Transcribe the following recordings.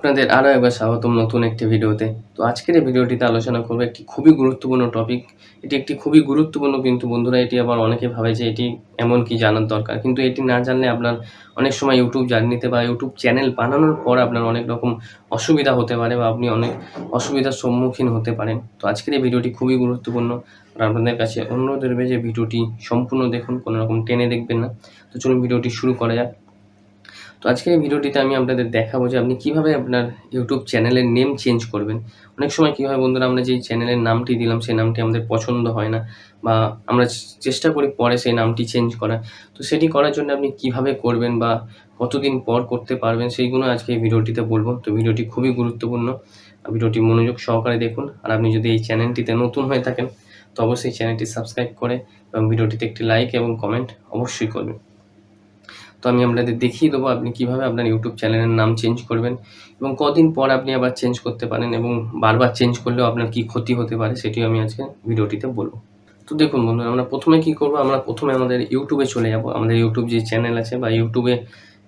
আপনাদের আরো একবার স্বাগতম নতুন একটি ভিডিওতে। তো আজকের এই ভিডিওটিতে আলোচনা করব একটি খুবই গুরুত্বপূর্ণ টপিক। এটি একটি খুবই গুরুত্বপূর্ণ কিন্তু বন্ধুরা এটি আবার অনেকে ভাবে যে এটি এমন কি জানার দরকার। কিন্তু এটি না জানলে আপনার অনেক সময় YouTube জার্নিতে বা YouTube চ্যানেল বানানোর পর আপনার অনেক রকম অসুবিধা হতে পারে বা আপনি অনেক অসুবিধার সম্মুখীন হতে পারেন। তো আজকের এই ভিডিওটি খুবই গুরুত্বপূর্ণ। আর আপনাদের কাছে অনুরোধ রইবে যে ভিডিওটি সম্পূর্ণ দেখুন, কোনো রকম টেনে দেখবেন না। তো চলুন ভিডিওটি শুরু করা যাক। তো আজকের এই ভিডিওটিতে আমি আপনাদের দেখাবো যে আপনি কিভাবে আপনার YouTube চ্যানেলের নেম চেঞ্জ করবেন। অনেক সময় কি হয় বন্ধুরা, আমরা যেই চ্যানেলের নামটি দিলাম সেই নামটি আমাদের পছন্দ হয় না বা আমরা চেষ্টা করি পরে সেই নামটি চেঞ্জ করার। তো সেটি করার জন্য আপনি কিভাবে করবেন বা কতদিন পর করতে পারবেন সেইগুলো আজকে এই ভিডিওটিতে বলবো। তো ভিডিওটি খুবই গুরুত্বপূর্ণ। ভিডিওটি মনোযোগ সহকারে দেখুন। আর আপনি যদি এই চ্যানেলটিতে নতুন হয়ে থাকেন তো অবশ্যই চ্যানেলটি সাবস্ক্রাইব করে এবং ভিডিওটিতে একটি লাইক এবং কমেন্ট অবশ্যই করবেন। তো আমি আপনাদের দেখিয়ে দেবো আপনি কিভাবে আপনার YouTube চ্যানেলের নাম চেঞ্জ করবেন এবং কদিন পর আপনি আবার চেঞ্জ করতে পারেন এবং বারবার চেঞ্জ করলেও আপনার কী ক্ষতি হতে পারে সেটিও আমি আজকে ভিডিওটিতে বলবো। তো দেখুন বন্ধুরা, আমরা প্রথমে কি করব, আমরা প্রথমে আমাদের YouTube এ চলে যাব। আমাদের YouTube যে চ্যানেল আছে বা YouTube এ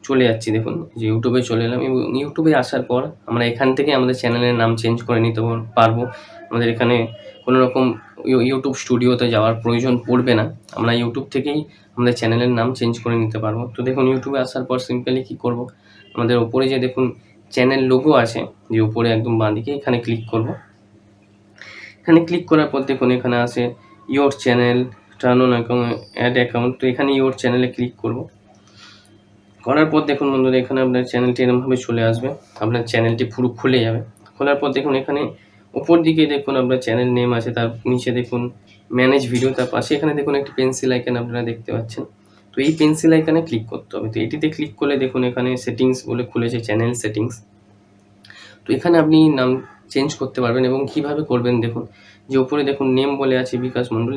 চলে যাচ্ছি, দেখুন যে YouTube এ চলে এলাম এবং YouTube এ আসার পর আমরা এখান থেকে আমাদের চ্যানেলের নাম চেঞ্জ করে নিতে পারবো। আমাদের এখানে কোনো রকম YouTube স্টুডিওতে যাওয়ার প্রয়োজন পড়বে না। আমরা YouTube থেকেই আমাদের চ্যানেলের নাম চেঞ্জ করে নিতে পারবো। তো দেখুন YouTube এ আসার পর সিম্পলি কী করব, আমাদের ওপরে যে দেখুন চ্যানেল লোগো আছে, যে উপরে একদম বাঁদিকে এখানে ক্লিক করব। এখানে ক্লিক করার পর দেখুন এখানে আছে your channel, turn on account, add account. তো এখানে ইয়োর চ্যানেলে ক্লিক করব। করার পর দেখুন বন্ধুরা এখানে আপনার চ্যানেলটি এরকমভাবে চলে আসবে। আপনার চ্যানেলটি পুরো খুলে যাবে। খোলার পর দেখুন এখানে উপর দিকে দেখুন আপনার চ্যানেল নেম আছে, তার নিচে দেখুন ম্যানেজ ভিডিও, তার পাশে এখানে দেখুন একটি পেন্সিল আইকন আপনারা দেখতে পাচ্ছেন। তো এই পেন্সিল আইকনে ক্লিক করতে হবে। তো এটিতে ক্লিক করলে দেখুন এখানে সেটিংস বলে খুলেছে, চ্যানেল সেটিংস। তো এখানে আপনি নাম চেঞ্জ করতে পারবেন এবং কিভাবে করবেন দেখুন, যে উপরে দেখুন নেম বলে আছে বিকাশ মণ্ডল,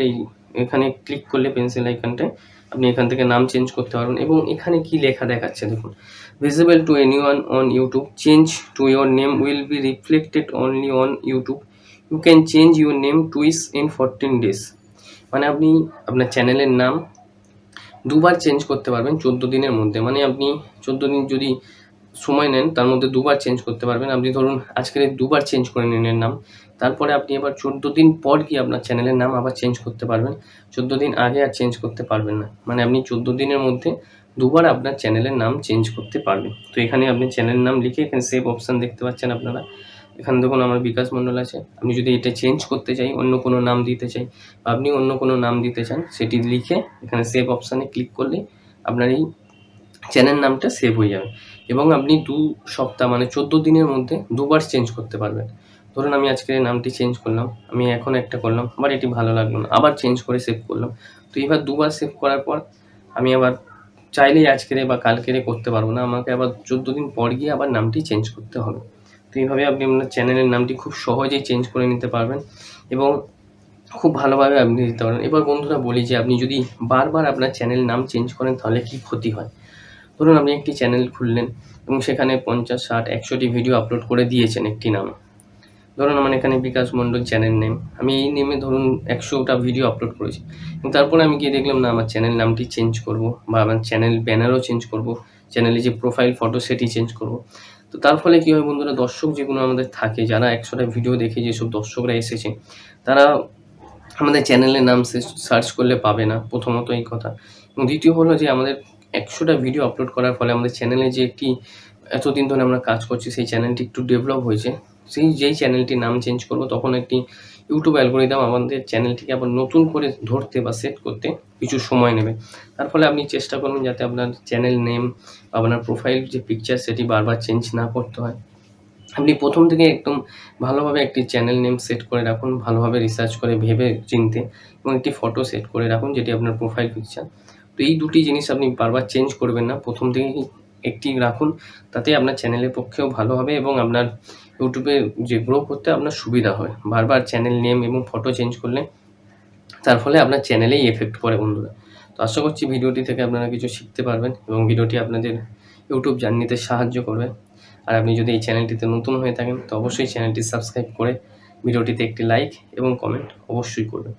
এখানে ক্লিক করলে পেন্সিল আইকনটায় আপনি এখান থেকে নাম চেঞ্জ করতে পারবেন এবং এখানে কি লেখা দেখাচ্ছে দেখুন, visible to anyone on YouTube, change to your name will be reflected only on YouTube, you can change your name twice in 14 days। মানে আপনি আপনার চ্যানেলের নাম দুবার চেঞ্জ করতে পারবেন 14 দিনের মধ্যে। মানে আপনি 14 দিন যদি সময় নেন তার মধ্যে দুবার চেঞ্জ করতে পারবেন। আপনি ধরুন আজকের দুবার চেঞ্জ করে নিলেন নাম, তারপরে আপনি আবার 14 দিন পর গিয়ে আপনার চ্যানেলের নাম আবার চেঞ্জ করতে পারবেন। 14 দিন আগে আর চেঞ্জ করতে পারবেন না। মানে আপনি 14 দিনের মধ্যে দুবার আপনার চ্যানেলের নাম চেঞ্জ করতে পারবেন। তো এখানে আপনি চ্যানেলের নাম লিখে এখানে সেভ অপশান দেখতে পাচ্ছেন আপনারা। এখানে দেখুন আমার বিকাশ মণ্ডল আছে। আমি যদি এটা চেঞ্জ করতে চাই, অন্য কোনো নাম দিতে চাই বা আপনি অন্য কোনো নাম দিতে চান, সেটি লিখে এখানে সেভ অপশানে ক্লিক করলেই আপনার এই চ্যানেল নামটা সেভ হয়ে যাবে এবং আপনি 2 সপ্তাহ মানে 14 দিনের মধ্যে দুবার চেঞ্জ করতে পারবেন। ধরুন আমি আজকে নামটি চেঞ্জ করলাম, আমি এখন একটা করলাম, আবার এটি ভালো লাগলো না, আবার চেঞ্জ করে সেভ করলাম। তো এবার দুবার সেভ করার পর আমি আবার চাইলেই আজকেরে বা কালকেরে করতে পারবো না, আমাকে আবার 14 দিন পর গিয়ে আবার নামটি চেঞ্জ করতে হবে। তো এইভাবে আপনি আপনার চ্যানেলের নামটি খুব সহজেই চেঞ্জ করে নিতে পারবেন এবং খুব ভালোভাবে আপনি দিতে পারেন। এবার বন্ধুরা বলি যে আপনি যদি বারবার আপনার চ্যানেলের নাম চেঞ্জ করেন তাহলে কী ক্ষতি হয়। ধরুন আপনি একটি চ্যানেল খুললেন এবং সেখানে 50, 60, 100টি ভিডিও আপলোড করে দিয়েছেন একটি নামে। ধরুন আমার এখানে বিকাশ মণ্ডল চ্যানেল নেম, আমি এই নেমে ধরুন 100টা ভিডিও আপলোড করেছি এবং তারপরে আমি গিয়ে দেখলাম না আমার চ্যানেল নামটি চেঞ্জ করব বা আমার চ্যানেল ব্যানারও চেঞ্জ করব, চ্যানেলে যে প্রোফাইল ফটো সেটি চেঞ্জ করব। তো তার ফলে কী হয় বন্ধুরা, দর্শক যেগুলো আমাদের থাকে, যারা 100টা ভিডিও দেখে যেসব দর্শকরা এসেছে তারা আমাদের চ্যানেলের নাম সার্চ করলে পাবে না, প্রথমত এই কথা। এবং দ্বিতীয় হলো যে আমাদের 100টা ভিডিও আপলোড করার ফলে আমাদের চ্যানেলে যে একটি এতদিন ধরে আমরা কাজ করছি সেই চ্যানেলটি একটু ডেভেলপ হয়েছে। যেই চ্যানেলটির নাম চেঞ্জ করব তখন একটি ইউটিউব অ্যালগরিদম আমাদের চ্যানেলটিকে আবার নতুন করে ধরতে বা সেট করতে কিছু সময় নেবে। তার ফলে আপনি চেষ্টা করুন যাতে আপনার চ্যানেল নেম বা আপনার প্রোফাইল যে পিকচার সেটি বারবার চেঞ্জ না করতে হয়। আপনি প্রথম থেকে একদম ভালোভাবে একটি চ্যানেল নেম সেট করে রাখুন, ভালোভাবে রিসার্চ করে ভেবে চিন্তে, এবং একটি ফটো সেট করে রাখুন যেটি আপনার প্রোফাইল পিকচার। তো এই দুটি জিনিস আপনি বারবার চেঞ্জ করবেন না, প্রথম থেকেই একটি রাখুন, তাতে আপনার চ্যানেলের পক্ষেও ভালো হবে এবং আপনার ইউটিউবে যে গ্রো করতে আপনার সুবিধা হয়। বারবার চ্যানেল নেম এবং ফটো চেঞ্জ করলে তার ফলে আপনার চ্যানেলেই এফেক্ট পড়ে বন্ধুরা। তো আশা করছি ভিডিওটি থেকে আপনারা কিছু শিখতে পারবেন এবং ভিডিওটি আপনাদের ইউটিউব জার্নিতে সাহায্য করবে। আর আপনি যদি এই চ্যানেলটিতে নতুন হয়ে থাকেন তো অবশ্যই চ্যানেলটি সাবস্ক্রাইব করে ভিডিওটিতে একটি লাইক এবং কমেন্ট অবশ্যই করবেন।